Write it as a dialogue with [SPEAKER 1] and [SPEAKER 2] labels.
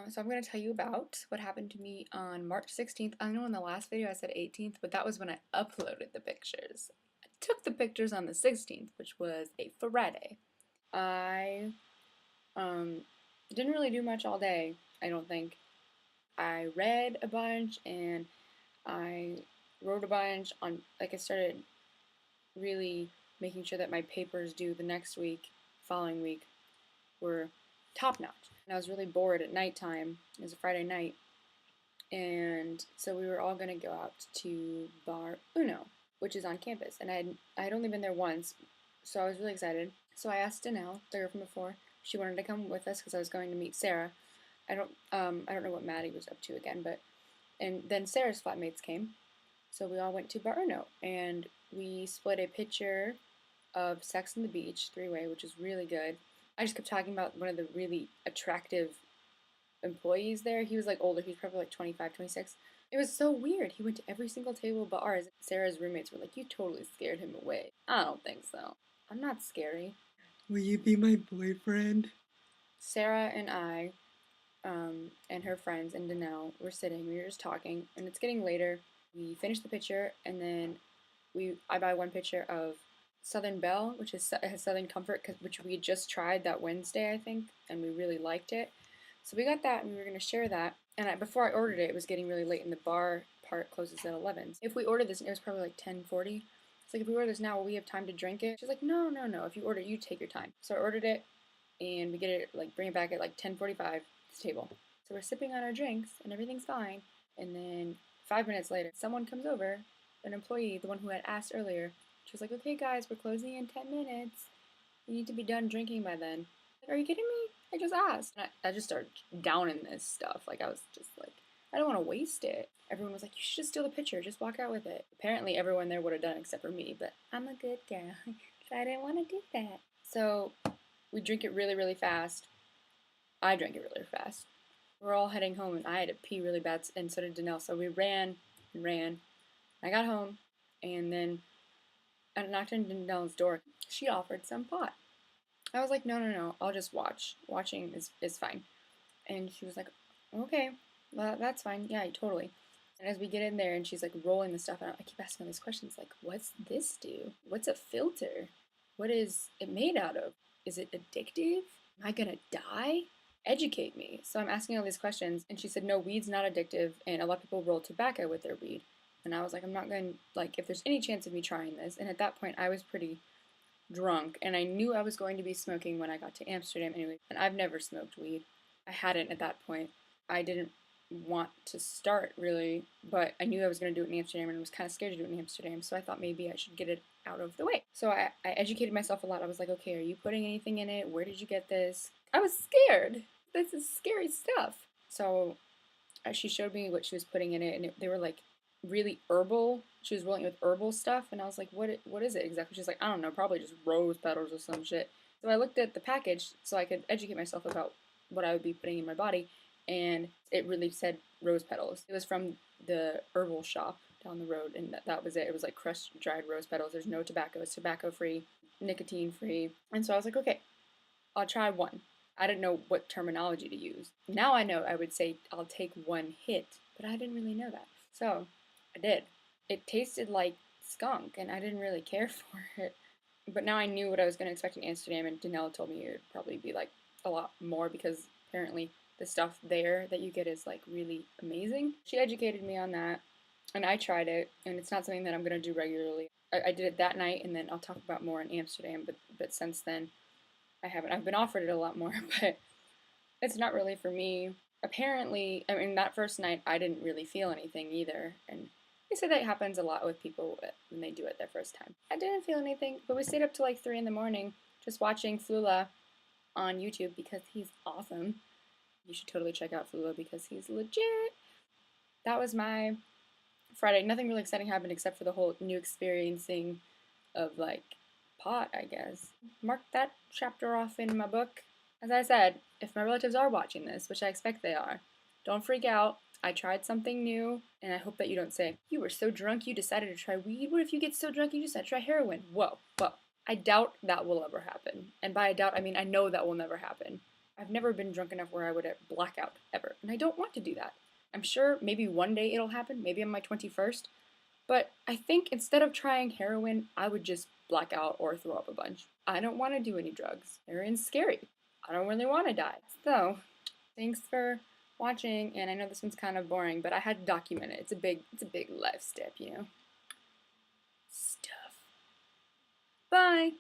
[SPEAKER 1] So I'm going to tell you about what happened to me on March 16th. I know in the last video I said 18th, but that was when I uploaded the pictures. I took the pictures on the 16th, which was a Friday. I didn't really do much all day, I don't think. I read a bunch and I wrote a bunch on, like I started really making sure that my papers due the next week, following week, were top notch. And I was really bored at nighttime. It was a Friday night. And so we were all going to go out to Bar Uno, which is on campus. And I had only been there once, so I was really excited. So I asked Danelle, the girl from before, if she wanted to come with us because I was going to meet Sarah. I don't know what Maddie was up to again, and then Sarah's flatmates came. So we all went to Bar Uno, and we split a picture of Sex on the Beach, three-way, which is really good. I just kept talking about one of the really attractive employees there. He was like older, he was probably like 25, 26. It was so weird. He went to every single table but ours. Sarah's roommates were like, "You totally scared him away." I don't think so. I'm not scary.
[SPEAKER 2] Will you be my boyfriend?
[SPEAKER 1] Sarah and I, and her friends and Danelle were sitting. We were just talking, and it's getting later. We finished the picture, and then I buy one picture of Southern Belle, which is Southern Comfort, which we had just tried that Wednesday, I think, and we really liked it. So we got that, and we were going to share that. And before I ordered it, it was getting really late, and the bar part closes at 11. If we ordered this, it was probably like 10:40. It's like, if we order this now, will we have time to drink it? She's like, no, no, no. If you order it, you take your time. So I ordered it, and we get it, like, bring it back at like 10:45 to the table. So we're sipping on our drinks, and everything's fine. And then 5 minutes later, someone comes over, an employee, the one who had asked earlier. She was like, "Okay, guys, we're closing in 10 minutes. You need to be done drinking by then." Like, are you kidding me? I just asked. And I just started downing this stuff. Like, I was just like, I don't want to waste it. Everyone was like, "You should just steal the picture. Just walk out with it." Apparently, everyone there would have done except for me, but I'm a good girl, so I didn't want to do that. So we drink it really, really fast. I drank it really fast. We're all heading home, and I had to pee really bad, and so did Danelle. So we ran and ran. I got home, and then I knocked on Danelle's door. She offered some pot. I was like, no, no, no, I'll just watch. Watching is fine. And she was like, okay, well, that's fine. Yeah, totally. And as we get in there and she's like rolling the stuff out, I keep asking all these questions like, what's this do? What's a filter? What is it made out of? Is it addictive? Am I gonna die? Educate me. So I'm asking all these questions, and she said, no, weed's not addictive, and a lot of people roll tobacco with their weed. And I was like, I'm not going to, like, if there's any chance of me trying this. And at that point, I was pretty drunk, and I knew I was going to be smoking when I got to Amsterdam anyway. And I've never smoked weed. I hadn't at that point. I didn't want to start, really, but I knew I was going to do it in Amsterdam, and I was kind of scared to do it in Amsterdam, so I thought maybe I should get it out of the way. So I educated myself a lot. I was like, okay, are you putting anything in it? Where did you get this? I was scared. This is scary stuff. So she showed me what she was putting in it, and they were like really herbal. She was rolling it with herbal stuff, and I was like, what is it exactly? She's like, I don't know, probably just rose petals or some shit. So I looked at the package so I could educate myself about what I would be putting in my body, and it really said rose petals. It was from the herbal shop down the road, and that was it. It was like crushed dried rose petals. There's no tobacco. It's tobacco free, nicotine free. And so I was like, okay, I'll try one. I didn't know what terminology to use. Now I know I would say I'll take one hit, but I didn't really know that. So I did. It tasted like skunk, and I didn't really care for it. But now I knew what I was going to expect in Amsterdam, and Danelle told me it would probably be like a lot more because apparently the stuff there that you get is like really amazing. She educated me on that, and I tried it, and it's not something that I'm going to do regularly. I did it that night, and then I'll talk about more in Amsterdam, but since then, I haven't. I've been offered it a lot more, but it's not really for me. Apparently, I mean, that first night, I didn't really feel anything either, and they say that happens a lot with people when they do it their first time. I didn't feel anything, but we stayed up till like 3 in the morning just watching Flula on YouTube because he's awesome. You should totally check out Flula because he's legit. That was my Friday. Nothing really exciting happened except for the whole new experiencing of like pot, I guess. Mark that chapter off in my book. As I said, if my relatives are watching this, which I expect they are, don't freak out. I tried something new, and I hope that you don't say, you were so drunk you decided to try weed. What if you get so drunk you decide to try heroin? Whoa, whoa. I doubt that will ever happen. And by I doubt, I mean I know that will never happen. I've never been drunk enough where I would black out, ever. and I don't want to do that. I'm sure maybe one day it'll happen, maybe on my 21st, but I think instead of trying heroin, I would just black out or throw up a bunch. I don't want to do any drugs. Heroin's scary. I don't really want to die. So, thanks for watching, and I know this one's kind of boring, but I had to document it. It's a big life step, you know. Stuff. Bye.